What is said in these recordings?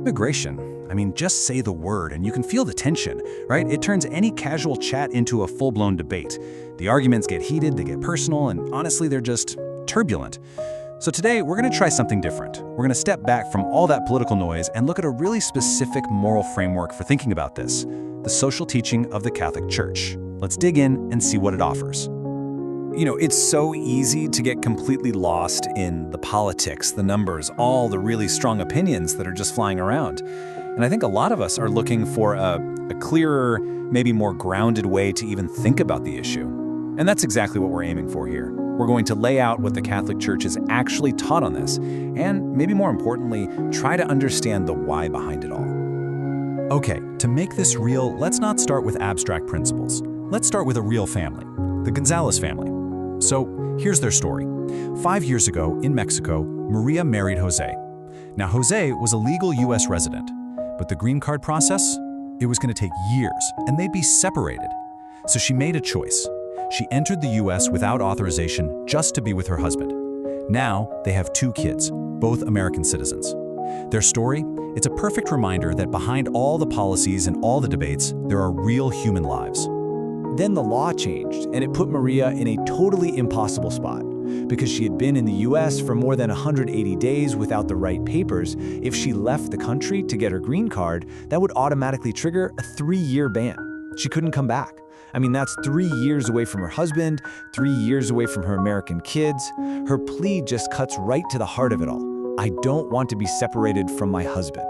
immigration. I mean, just say the word and you can feel the tension, right? It turns any casual chat into a full-blown debate. The arguments get heated, they get personal, and honestly, they're just turbulent. So today, we're going to try something different. We're going to step back from all that political noise and look at a really specific moral framework for thinking about this, the social teaching of the Catholic Church. Let's dig in and see what it offers. You know, it's so easy to get completely lost in the politics, the numbers, all the really strong opinions that are just flying around. And I think a lot of us are looking for a clearer, maybe more grounded way to even think about the issue. And that's exactly what we're aiming for here. We're going to lay out what the Catholic Church is actually taught on this, and maybe more importantly, try to understand the why behind it all. Okay, to make this real, let's not start with abstract principles. Let's start with a real family, the Gonzalez family. So here's their story. 5 years ago, in Mexico, Maria married Jose. Now, Jose was a legal US resident, but the green card process, it was going to take years, and they'd be separated. So she made a choice. She entered the US without authorization just to be with her husband. Now, they have 2 kids, both American citizens. Their story, it's a perfect reminder that behind all the policies and all the debates, there are real human lives. Then the law changed, and it put Maria in a totally impossible spot. Because she had been in the US for more than 180 days without the right papers, if she left the country to get her green card, that would automatically trigger a 3-year ban. She couldn't come back. I mean, that's 3 years away from her husband, 3 years away from her American kids. Her plea just cuts right to the heart of it all. I don't want to be separated from my husband.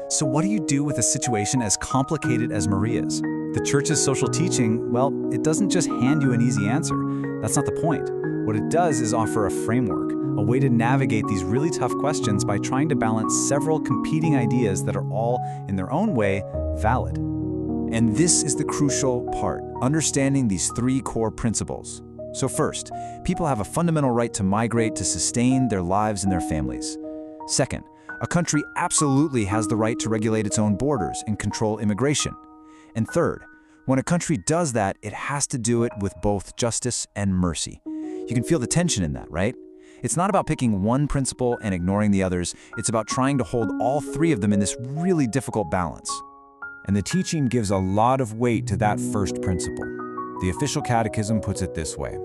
So what do you do with a situation as complicated as Maria's? The Church's social teaching, well, it doesn't just hand you an easy answer. That's not the point. What it does is offer a framework, a way to navigate these really tough questions by trying to balance several competing ideas that are all, in their own way, valid. And this is the crucial part, understanding these 3 core principles. So first, people have a fundamental right to migrate to sustain their lives and their families. Second, a country absolutely has the right to regulate its own borders and control immigration. And third, when a country does that, it has to do it with both justice and mercy. You can feel the tension in that, right? It's not about picking one principle and ignoring the others. It's about trying to hold all 3 of them in this really difficult balance. And the teaching gives a lot of weight to that first principle. The official catechism puts it this way: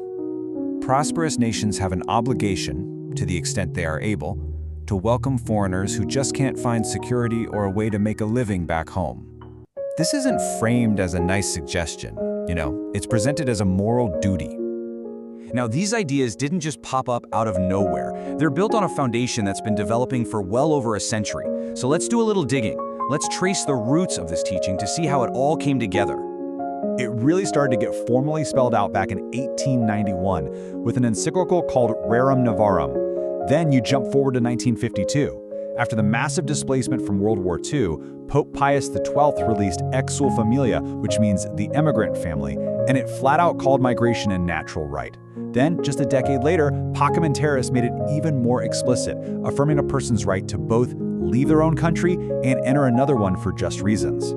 prosperous nations have an obligation, to the extent they are able, to welcome foreigners who just can't find security or a way to make a living back home. This isn't framed as a nice suggestion, it's presented as a moral duty. Now, these ideas didn't just pop up out of nowhere. They're built on a foundation that's been developing for well over a century. So let's do a little digging. Let's trace the roots of this teaching to see how it all came together. It really started to get formally spelled out back in 1891 with an encyclical called Rerum Novarum. Then you jump forward to 1952. After the massive displacement from World War II, Pope Pius XII released Exsul Familia, which means the immigrant family, and it flat out called migration a natural right. Then, just a decade later, Pacem in Terris made it even more explicit, affirming a person's right to both leave their own country and enter another one for just reasons.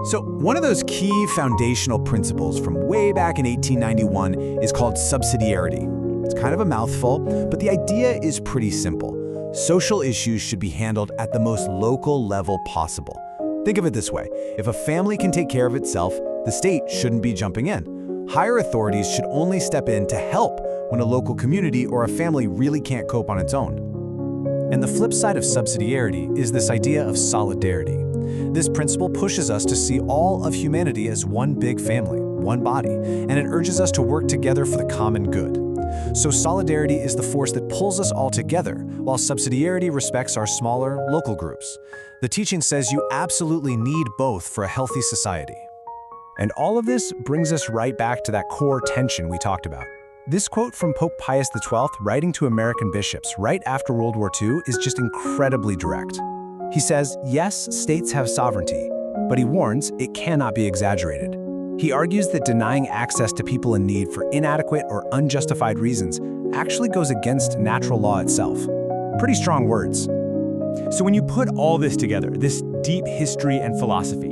So one of those key foundational principles from way back in 1891 is called subsidiarity. It's kind of a mouthful, but the idea is pretty simple. Social issues should be handled at the most local level possible. Think of it this way: if a family can take care of itself, the state shouldn't be jumping in. Higher authorities should only step in to help when a local community or a family really can't cope on its own. And the flip side of subsidiarity is this idea of solidarity. This principle pushes us to see all of humanity as one big family, one body, and it urges us to work together for the common good. So solidarity is the force that pulls us all together, while subsidiarity respects our smaller, local groups. The teaching says you absolutely need both for a healthy society. And all of this brings us right back to that core tension we talked about. This quote from Pope Pius XII, writing to American bishops right after World War II, is just incredibly direct. He says, yes, states have sovereignty, but he warns it cannot be exaggerated. He argues that denying access to people in need for inadequate or unjustified reasons actually goes against natural law itself. Pretty strong words. So when you put all this together, this deep history and philosophy,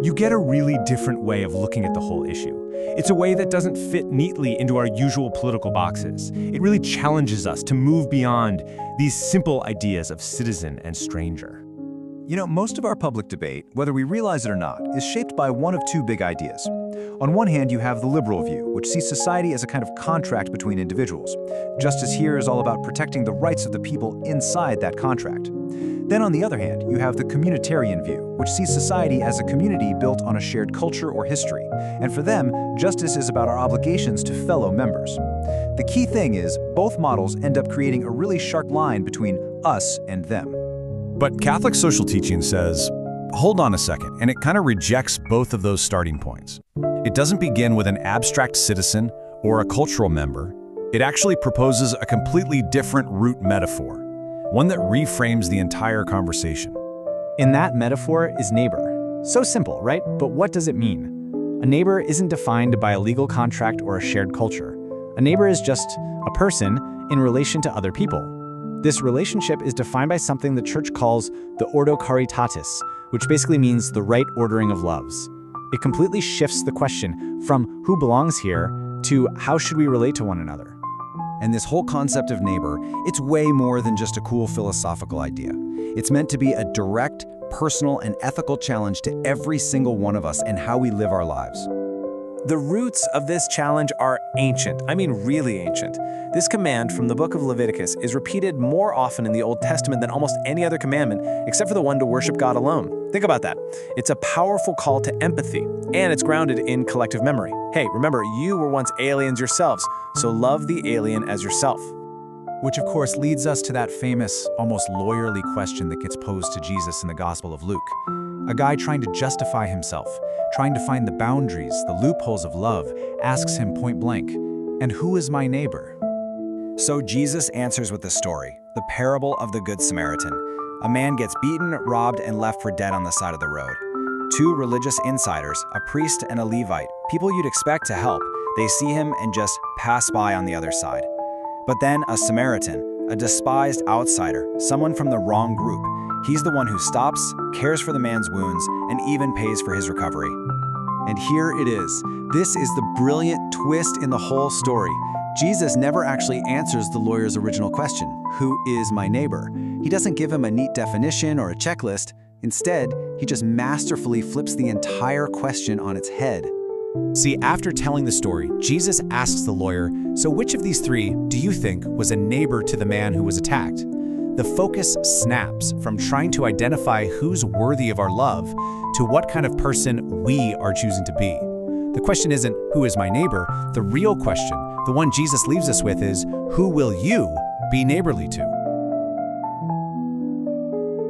you get a really different way of looking at the whole issue. It's a way that doesn't fit neatly into our usual political boxes. It really challenges us to move beyond these simple ideas of citizen and stranger. You know, most of our public debate, whether we realize it or not, is shaped by one of two big ideas. On one hand, you have the liberal view, which sees society as a kind of contract between individuals. Justice here is all about protecting the rights of the people inside that contract. Then on the other hand, you have the communitarian view, which sees society as a community built on a shared culture or history. And for them, justice is about our obligations to fellow members. The key thing is, both models end up creating a really sharp line between us and them. But Catholic social teaching says, hold on a second, and it kind of rejects both of those starting points. It doesn't begin with an abstract citizen or a cultural member. It actually proposes a completely different root metaphor, one that reframes the entire conversation. And that metaphor is neighbor. So simple, right? But what does it mean? A neighbor isn't defined by a legal contract or a shared culture. A neighbor is just a person in relation to other people. This relationship is defined by something the Church calls the ordo caritatis, which basically means the right ordering of loves. It completely shifts the question from who belongs here to how should we relate to one another. And this whole concept of neighbor, it's way more than just a cool philosophical idea. It's meant to be a direct, personal, and ethical challenge to every single one of us and how we live our lives. The roots of this challenge are ancient. I mean really ancient. This command from the book of Leviticus is repeated more often in the Old Testament than almost any other commandment, except for the one to worship God alone. Think about that. It's a powerful call to empathy, and it's grounded in collective memory. Hey, remember, you were once aliens yourselves, so love the alien as yourself. Which of course leads us to that famous, almost lawyerly question that gets posed to Jesus in the Gospel of Luke. A guy trying to justify himself, trying to find the boundaries, the loopholes of love, asks him point blank, "And who is my neighbor?" So Jesus answers with the story, the parable of the Good Samaritan. A man gets beaten, robbed, and left for dead on the side of the road. Two religious insiders, a priest and a Levite, people you'd expect to help, they see him and just pass by on the other side. But then a Samaritan, a despised outsider, someone from the wrong group, he's the one who stops, cares for the man's wounds, and even pays for his recovery. And here it is. This is the brilliant twist in the whole story. Jesus never actually answers the lawyer's original question, who is my neighbor? He doesn't give him a neat definition or a checklist. Instead, he just masterfully flips the entire question on its head. See, after telling the story, Jesus asks the lawyer, so which of these three do you think was a neighbor to the man who was attacked? The focus snaps from trying to identify who's worthy of our love to what kind of person we are choosing to be. The question isn't, who is my neighbor? The real question, the one Jesus leaves us with, is, who will you be neighborly to?